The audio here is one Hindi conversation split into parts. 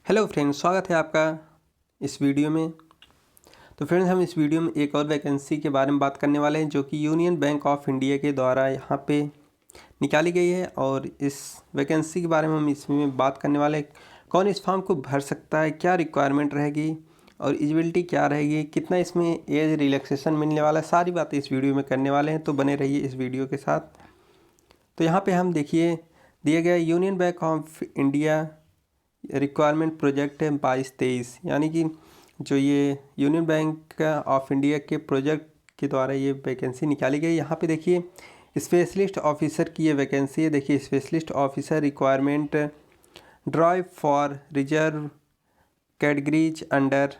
हेलो फ्रेंड्स, स्वागत है आपका इस वीडियो में। तो फ्रेंड्स, हम इस वीडियो में एक और वैकेंसी के बारे में बात करने वाले हैं जो कि यूनियन बैंक ऑफ इंडिया के द्वारा यहाँ पे निकाली गई है। और इस वैकेंसी के बारे में हम इसमें बात करने वाले हैं। कौन इस फॉर्म को भर सकता है, क्या रिक्वायरमेंट रहेगी और एलिजिबिलिटी क्या रहेगी, कितना इसमें एज रिलैक्सेशन मिलने वाला है, सारी बातें इस वीडियो में करने वाले हैं। तो बने रहिए इस वीडियो के साथ। तो यहाँ पर हम देखिए दिए गए union bank of India requirement project है 22-23, यानी कि जो ये यूनियन बैंक ऑफ इंडिया के प्रोजेक्ट के द्वारा ये वैकेंसी निकाली गई। यहाँ पे देखिए स्पेशलिस्ट ऑफिसर की ये वैकेंसी है। देखिए specialist officer requirement drive for reserve categories under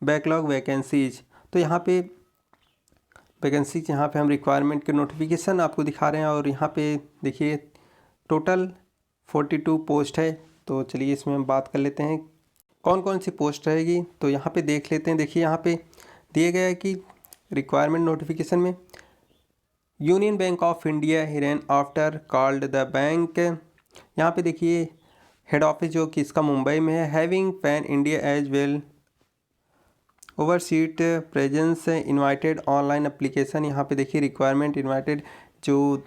backlog vacancies. तो यहाँ पे वैकेंसीज, यहाँ पे हम रिक्वायरमेंट के नोटिफिकेशन आपको दिखा रहे हैं। और यहाँ पे देखिए टोटल 42 पोस्ट है। तो चलिए इसमें हम बात कर लेते हैं कौन कौन सी पोस्ट रहेगी। तो यहाँ पे देख लेते हैं। देखिए यहाँ पे दिए गया है कि रिक्वायरमेंट नोटिफिकेशन में union bank of India Hiren after called the bank. यहाँ पे देखिए हेड ऑफिस जो कि इसका मुंबई में है। Having pan India as well overseas presence invited online application. यहाँ पे देखिए रिक्वायरमेंट इनवाइटेड जो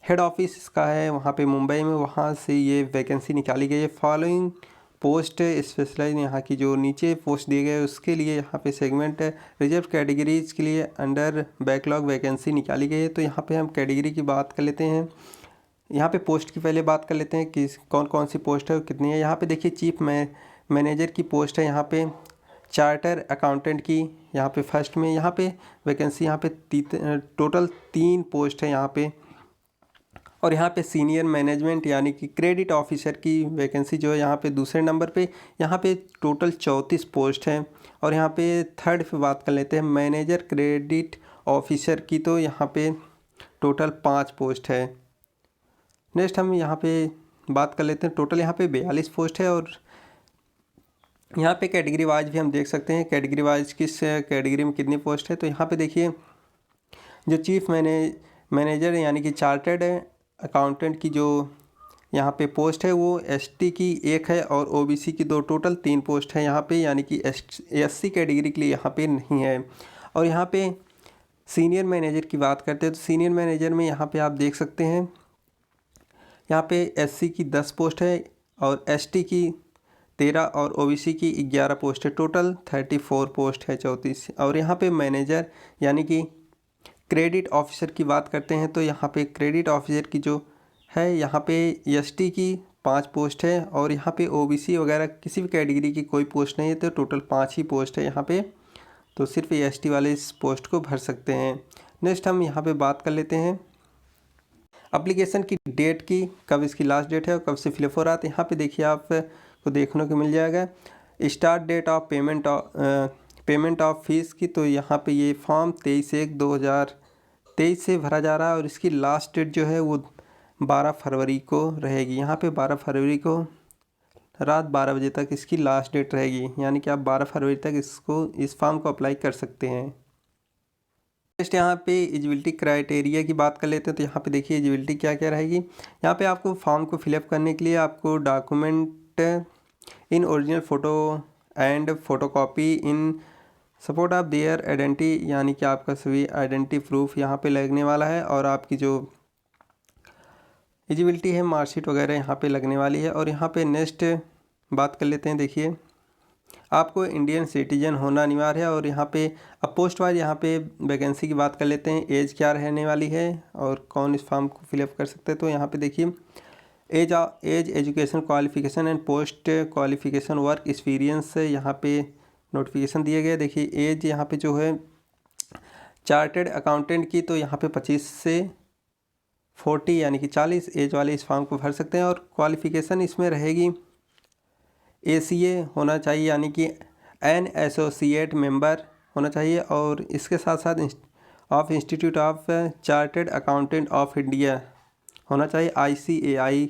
हेड ऑफिस का है वहाँ पे मुंबई में, वहाँ से ये वैकेंसी निकाली गई है। फॉलोइंग पोस्ट स्पेशलाइज, यहाँ की जो नीचे पोस्ट दिए गए उसके लिए यहाँ पे सेगमेंट रिजर्व कैटेगरीज के लिए अंडर बैकलॉग वैकेंसी निकाली गई है। तो यहाँ पे हम कैटेगरी की बात कर लेते हैं। यहाँ पे पोस्ट की पहले बात कर लेते हैं कि कौन कौन सी पोस्ट है और कितनी है। यहाँ पे देखिए चीफ मैनेजर की पोस्ट है। यहाँ पे चार्टर अकाउंटेंट की यहाँ पे फर्स्ट में यहाँ पे वैकेंसी, यहाँ पे टोटल 3 पोस्ट है यहाँ पे। और यहाँ पे सीनियर मैनेजमेंट यानी कि क्रेडिट ऑफिसर की वैकेंसी जो है यहाँ पे दूसरे नंबर पे। यहाँ पे टोटल 34 पोस्ट हैं। और यहाँ पे थर्ड पे बात कर लेते हैं मैनेजर क्रेडिट ऑफिसर की। तो यहाँ पे टोटल 5 पोस्ट है। नेक्स्ट हम यहाँ पे बात कर लेते हैं, टोटल यहाँ पे 42 पोस्ट है। और यहाँ पे कैटेगरी वाइज भी हम देख सकते हैं कैटेगरी वाइज किस कैटेगरी में कितनी पोस्ट है। तो यहाँ पे देखिए जो चीफ मैनेजर यानी कि चार्टर्ड अकाउंटेंट की जो यहाँ पे पोस्ट है वो एसटी की 1 है और ओबीसी की 2, टोटल 3 पोस्ट है यहाँ पे, यानी कि एससी कैटेगरी के लिए यहाँ पे नहीं है। और यहाँ पे सीनियर मैनेजर की बात करते हैं तो सीनियर मैनेजर में यहाँ पे आप देख सकते हैं यहाँ पे एससी की 10 पोस्ट है और एसटी की 13 और ओबीसी की 11 पोस्ट है। टोटल 34 पोस्ट है, 34। और यहाँ पे मैनेजर यानी कि क्रेडिट ऑफिसर की बात करते हैं तो यहाँ पे क्रेडिट ऑफिसर की जो है यहाँ पे एसटी की 5 पोस्ट है और यहाँ पे ओबीसी वगैरह किसी भी कैटेगरी की कोई पोस्ट नहीं है। तो टोटल 5 ही पोस्ट है यहाँ पे। तो सिर्फ एसटी वाले इस पोस्ट को भर सकते हैं। नेक्स्ट हम यहाँ पे बात कर लेते हैं एप्लीकेशन की डेट की, कब इसकी लास्ट डेट है और कब से फिलअप हो रहा है। तो यहाँ पे देखिए आपको देखने को मिल जाएगा start date of payment of fees की। तो यहाँ पे ये फॉर्म 23/1/2023 से भरा जा रहा है और इसकी लास्ट डेट जो है वो 12 फरवरी को रहेगी। यहाँ पे 12 फरवरी को रात 12 बजे तक इसकी लास्ट डेट रहेगी, यानी कि आप 12 फरवरी तक इस फॉर्म को अप्लाई कर सकते हैं। नेक्स्ट यहाँ पे एलिजिबिलिटी क्राइटेरिया की बात कर लेते हैं। तो यहाँ पे देखिए एलिजिबिलिटी क्या क्या रहेगी। यहाँ पे आपको फॉर्म को फिलअप करने के लिए आपको document in original photo and photocopy in support of their identity, यानी कि आपका सभी आइडेंटिटी प्रूफ यहाँ पे लगने वाला है। और आपकी जो एलिजिबिलिटी है मार्कशीट वगैरह यहाँ पे लगने वाली है। और यहाँ पे नेक्स्ट बात कर लेते हैं। देखिए आपको इंडियन सिटीजन होना अनिवार्य है। और यहाँ पे अब पोस्ट वाइज यहाँ पे वैकेंसी की बात कर लेते हैं। एज क्या रहने वाली है और कौन इस फॉर्म को फिलअप कर सकते हैं। तो यहाँ पे देखिए age education qualification and post qualification work experience से यहाँ पे नोटिफिकेशन दिए गए। देखिए एज यहाँ पे जो है चार्टर्ड अकाउंटेंट की तो यहाँ पे 25 से 40 यानी कि 40 एज वाले इस फॉर्म को भर सकते हैं। और क्वालिफिकेशन इसमें रहेगी ACA होना चाहिए, यानी कि एन एसोसिएट मेंबर होना चाहिए। और इसके साथ साथ of institute of chartered accountant of India होना चाहिए, ICAI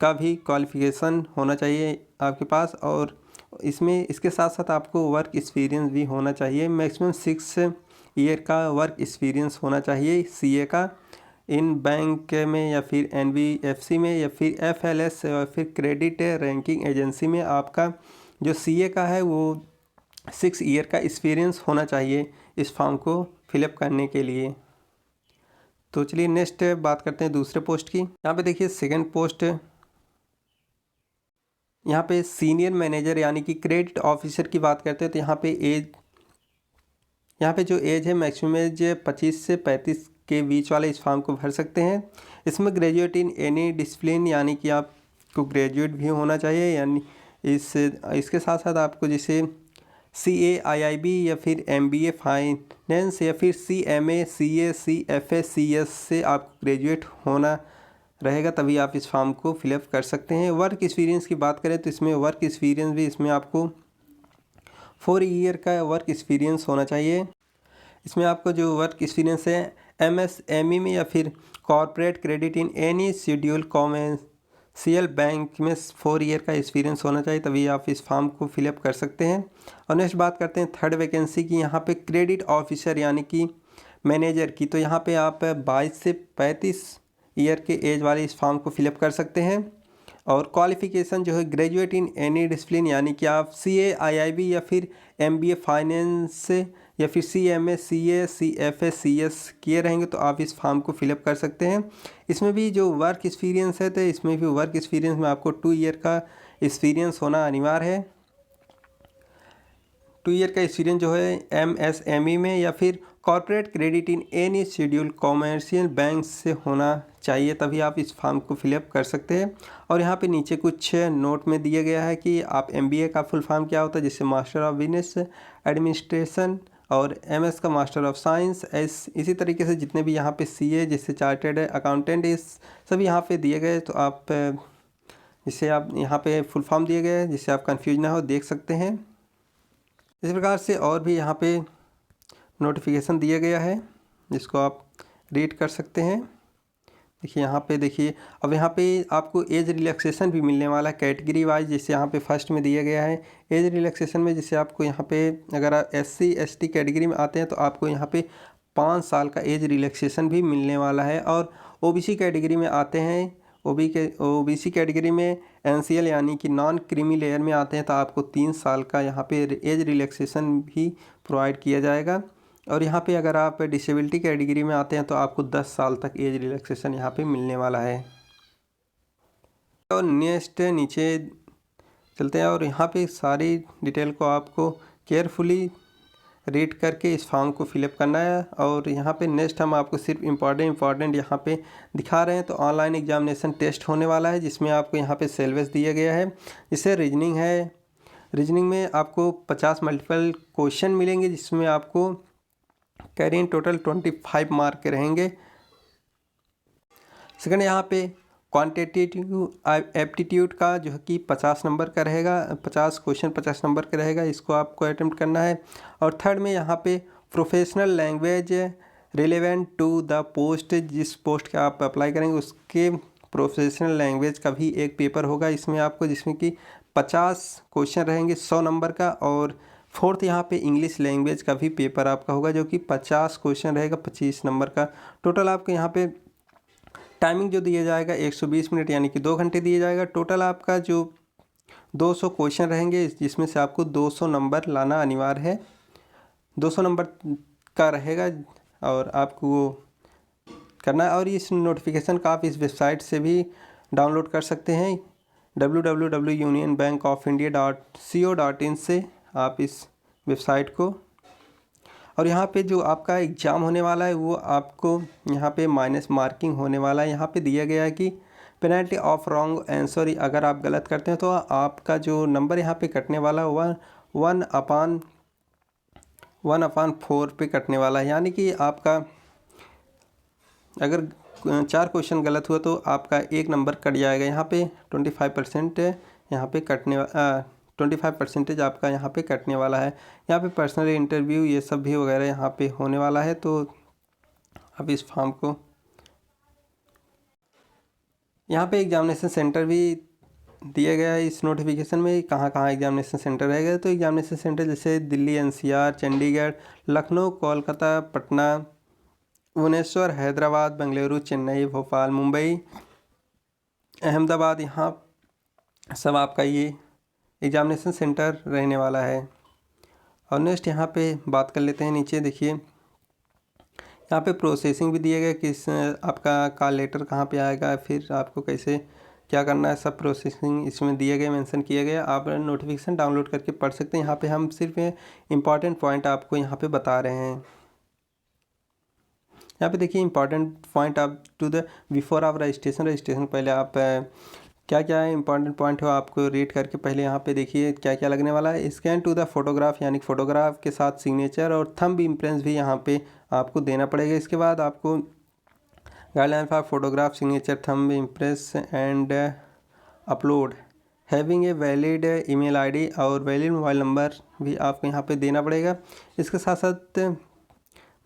का भी क्वालिफिकेशन होना चाहिए आपके पास। और इसमें इसके साथ साथ आपको वर्क एक्सपीरियंस भी होना चाहिए। मैक्सिमम 6 ईयर का वर्क एक्सपीरियंस होना चाहिए CA का। इन बैंक में या फिर NBFC में या फिर FLS या फिर क्रेडिट रैंकिंग एजेंसी में आपका जो CA का है वो 6 ईयर का एक्सपीरियंस होना चाहिए इस फॉर्म को फिलअप करने के लिए। तो चलिए नेक्स्ट बात करते हैं दूसरे पोस्ट की। यहाँ पे देखिए सेकंड पोस्ट, यहाँ पे सीनियर मैनेजर यानी कि क्रेडिट ऑफिसर की बात करते हैं तो यहाँ पे जो एज है मैक्सिमम एज 25 से 35 के बीच वाले इस फॉर्म को भर सकते हैं। इसमें ग्रेजुएट इन एनी डिसिप्लिन यानी कि आपको ग्रेजुएट भी होना चाहिए, यानी इसके साथ साथ आपको जैसे CA IIB या फिर MBA फाइनेंस या फिर CMA CA CFA CS से आपको ग्रेजुएट होना रहेगा, तभी आप इस फॉर्म को फिलअप कर सकते हैं। वर्क एक्सपीरियंस की बात करें तो इसमें वर्क एक्सपीरियंस भी इसमें आपको 4 ईयर का वर्क एक्सपीरियंस होना चाहिए। इसमें आपको जो वर्क एक्सपीरियंस है MSME में या फिर corporate credit in any schedule commercial bank में 4 ईयर का एक्सपीरियंस होना चाहिए, तभी आप इस फॉर्म को फिलअप कर सकते हैं। और नेक्स्ट बात करते हैं थर्ड वैकेंसी की। यहाँ पे क्रेडिट ऑफिसर यानी कि मैनेजर की, तो यहाँ पे आप 22 से 35 ईयर के एज वाले इस फॉर्म को फिलअप कर सकते हैं। और क्वालिफ़िकेशन जो है ग्रेजुएट इन एनी डिसिप्लिन यानी कि आप CA IIB या फिर MBA फाइनेंस या फिर CMA CA CFA CS किए रहेंगे तो आप इस फॉर्म को फिलअप कर सकते हैं। इसमें भी जो वर्क एक्सपीरियंस है तो इसमें भी वर्क एक्सपीरियंस में आपको 2 ईयर का एक्सपीरियंस होना अनिवार्य है। 2 ईयर का एक्सपीरियंस जो है MSME में या फिर corporate credit in any schedule commercial bank से होना चाहिए, तभी आप इस फॉर्म को फिलअप कर सकते हैं। और यहाँ पे नीचे कुछ नोट में दिया गया है कि आप MBA का फुल फॉर्म क्या होता है, जैसे मास्टर ऑफ बिजनेस एडमिनिस्ट्रेशन, और MS का मास्टर ऑफ साइंस। इसी तरीके से जितने भी यहाँ पे CA जैसे चार्टेड अकाउंटेंट इस सभी यहाँ पे दिए गए, तो आप जिससे आप यहाँ पे फुल फॉर्म दिए गए जिससे आप कंफ्यूज ना हो देख सकते हैं। इस प्रकार से और भी यहाँ पे नोटिफिकेशन दिया गया है जिसको आप रीड कर सकते हैं। देखिए यहाँ पे देखिए, अब यहाँ पे आपको एज रिलैक्सेशन भी मिलने वाला है कैटेगरी वाइज, जैसे यहाँ पे फर्स्ट में दिया गया है एज रिलैक्सेशन में, जैसे आपको यहाँ पे अगर आप SC ST कैटेगरी में आते हैं तो आपको यहाँ पे 5 साल का एज रिलैक्सेशन भी मिलने वाला है। और OBC कैटेगरी में आते हैं OBC कैटेगरी में NCL यानी कि नॉन क्रीमी लेयर में आते हैं तो आपको 3 साल का यहाँ पे एज रिलैक्सेशन भी प्रोवाइड किया जाएगा। और यहाँ पे अगर आप डिसेबिलिटी कैटेगरी में आते हैं तो आपको 10 साल तक एज रिलैक्सेशन यहाँ पे मिलने वाला है। और नेक्स्ट नीचे चलते हैं और यहाँ पे सारी डिटेल को आपको केयरफुली रीड करके इस फॉर्म को फिलअप करना है। और यहाँ पे नेक्स्ट हम आपको सिर्फ इम्पॉर्टेंट यहाँ पे दिखा रहे हैं। तो ऑनलाइन एग्जामिनेशन टेस्ट होने वाला है जिसमें आपको यहाँ पे सिलेबस दिया गया है। जैसे रीजनिंग है, रीजनिंग में आपको 50 मल्टीपल क्वेश्चन मिलेंगे जिसमें आपको कैरी टोटल 25 मार्क के रहेंगे। सेकंड यहाँ पे क्वांटिटेटिव एप्टीट्यूड का जो है कि 50 नंबर का रहेगा, 50 क्वेश्चन 50 नंबर का रहेगा, इसको आपको अटेम्प्ट करना है। और थर्ड में यहाँ पे professional language relevant to the post, जिस पोस्ट का आप अप्लाई करेंगे उसके प्रोफेशनल लैंग्वेज का भी एक पेपर होगा इसमें आपको, जिसमें कि 50 क्वेश्चन रहेंगे 100 नंबर का। और फोर्थ यहाँ पे इंग्लिश लैंग्वेज का भी पेपर आपका होगा जो कि 50 क्वेश्चन रहेगा 25 नंबर का। टोटल आपको यहाँ पे टाइमिंग जो दिया जाएगा 120 मिनट यानी कि 2 घंटे दिया जाएगा। टोटल आपका जो 200 क्वेश्चन रहेंगे जिसमें से आपको 200 नंबर लाना अनिवार्य है, 200 नंबर का रहेगा और आपको वो करना है। और इस नोटिफिकेशन का आप इस वेबसाइट से भी डाउनलोड कर सकते हैं www.unionbankofindia.co.in से आप इस वेबसाइट को। और यहाँ पे जो आपका एग्ज़ाम होने वाला है वो आपको यहाँ पे माइनस मार्किंग होने वाला है। यहाँ पे दिया गया है कि पेनल्टी ऑफ रॉन्ग आंसर, अगर आप गलत करते हैं तो आपका जो नंबर यहाँ पे कटने वाला है 1/4 पे कटने वाला है। यानी कि आपका अगर 4 क्वेश्चन गलत हुआ तो आपका 1 नंबर कट जाएगा। यहाँ पे 25% यहाँ पे 25% आपका यहाँ पे कटने वाला है। यहाँ पे पर्सनल इंटरव्यू ये सब भी वगैरह यहाँ पे होने वाला है। तो अब इस फॉर्म को यहाँ पे एग्जामिनेशन सेंटर भी दिया गया है इस नोटिफिकेशन में, कहाँ कहाँ एग्जामिनेशन सेंटर रहेगा। तो एग्जामिनेशन सेंटर जैसे दिल्ली NCR, चंडीगढ़, लखनऊ, कोलकाता, पटना, भुवनेश्वर, हैदराबाद, बेंगलुरु, चेन्नई, भोपाल, मुंबई, अहमदाबाद, यहाँ सब आपका ये एग्जामिनेशन सेंटर रहने वाला है। और नेक्स्ट यहाँ पे बात कर लेते हैं, नीचे देखिए यहाँ पे प्रोसेसिंग भी दिया गया किस आपका कॉल लेटर कहाँ पे आएगा, फिर आपको कैसे क्या करना है, सब प्रोसेसिंग इसमें दिए गए, मेंशन किया गया। आप नोटिफिकेशन डाउनलोड करके पढ़ सकते हैं। यहाँ पे हम सिर्फ इम्पॉर्टेंट पॉइंट आपको यहाँ पे बता रहे हैं। यहाँ पे देखिए इंपॉर्टेंट पॉइंट आप टू द बिफोर आप रजिस्ट्रेशन पहले आप क्या क्या है इंपॉर्टेंट पॉइंट हो आपको रीड करके पहले यहाँ पे देखिए क्या क्या लगने वाला है। स्कैन टू द फोटोग्राफ, यानी फोटोग्राफ के साथ सिग्नेचर और थंब इम्प्रेस भी यहाँ पे आपको देना पड़ेगा। इसके बाद आपको guideline for photograph, signature, thumb impress and upload having a valid email ID और वैलिड मोबाइल नंबर भी आपको यहाँ पे देना पड़ेगा। इसके साथ साथ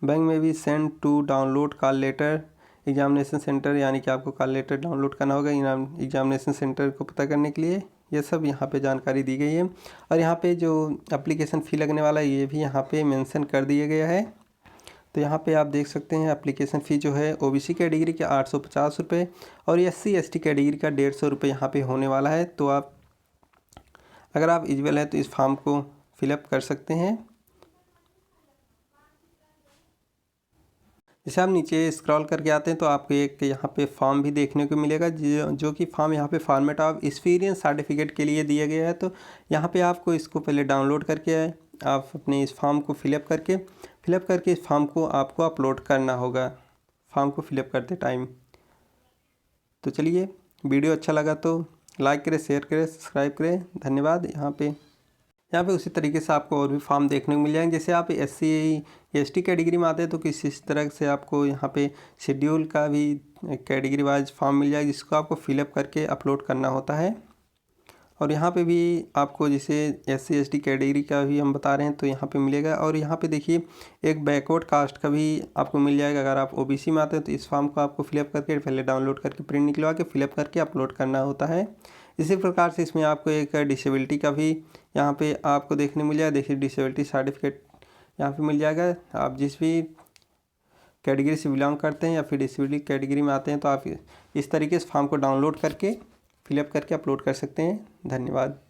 बैंक में भी send to download call letter examination centre, यानी कि आपको कॉल लेटर डाउनलोड करना होगा एग्जामिनेशन सेंटर को पता करने के लिए। ये सब यहाँ पे जानकारी दी गई है। और यहाँ पे जो एप्लीकेशन फ़ी लगने वाला है ये भी यहाँ पे मेंशन कर दिया गया है। तो यहाँ पे आप देख सकते हैं एप्लीकेशन फ़ी जो है ओबीसी कैटेगरी के 850 रुपये और SC ST कैटेगरी का 150 रुपये यहाँ पे होने वाला है। तो आप अगर आप एलिजिबल है तो इस फॉर्म को फिलअप कर सकते हैं। जैसे आप नीचे स्क्रॉल करके आते हैं तो आपको एक यहाँ पे फॉर्म भी देखने को मिलेगा जो कि फॉर्म यहाँ पे फॉर्मेट ऑफ एक्सपीरियंस सर्टिफिकेट के लिए दिया गया है। तो यहाँ पे आपको इसको पहले डाउनलोड करके आप अपने इस फॉर्म को फिलअप करके इस फॉर्म को आपको अपलोड करना होगा फॉर्म को फिलअप करते टाइम। तो चलिए, वीडियो अच्छा लगा तो लाइक करें, शेयर करें, सब्सक्राइब करें। धन्यवाद। यहाँ पे उसी तरीके से आपको और भी फॉर्म देखने को मिल जाएंगे। जैसे आप SC ST कैटेगरी में आते हैं तो किसी तरह से आपको यहाँ पे शेड्यूल का भी कैटेगरी वाइज फॉर्म मिल जाएगा जिसको आपको फिलअप करके अपलोड करना होता है। और यहाँ पे भी आपको जैसे SC ST कैटेगरी का भी हम बता रहे हैं तो यहाँ पे मिलेगा। और यहाँ पे देखिए एक बैकवर्ड कास्ट का भी आपको मिल जाएगा। अगर आप OBC में आते हैं तो इस फॉर्म को आपको फिलअप करके पहले डाउनलोड करके प्रिंट निकलवा के फिलअप करके अपलोड करना होता है। इसी प्रकार से इसमें आपको एक डिसेबिलिटी का भी यहाँ पे आपको देखने मिल जाएगा। देखिए डिसेबिलिटी सर्टिफिकेट यहाँ पे मिल जाएगा। आप जिस भी कैटेगरी से बिलोंग करते हैं या फिर डिसेबिलिटी कैटेगरी में आते हैं तो आप इस तरीके से फॉर्म को डाउनलोड करके फिलअप करके अपलोड कर सकते हैं। धन्यवाद।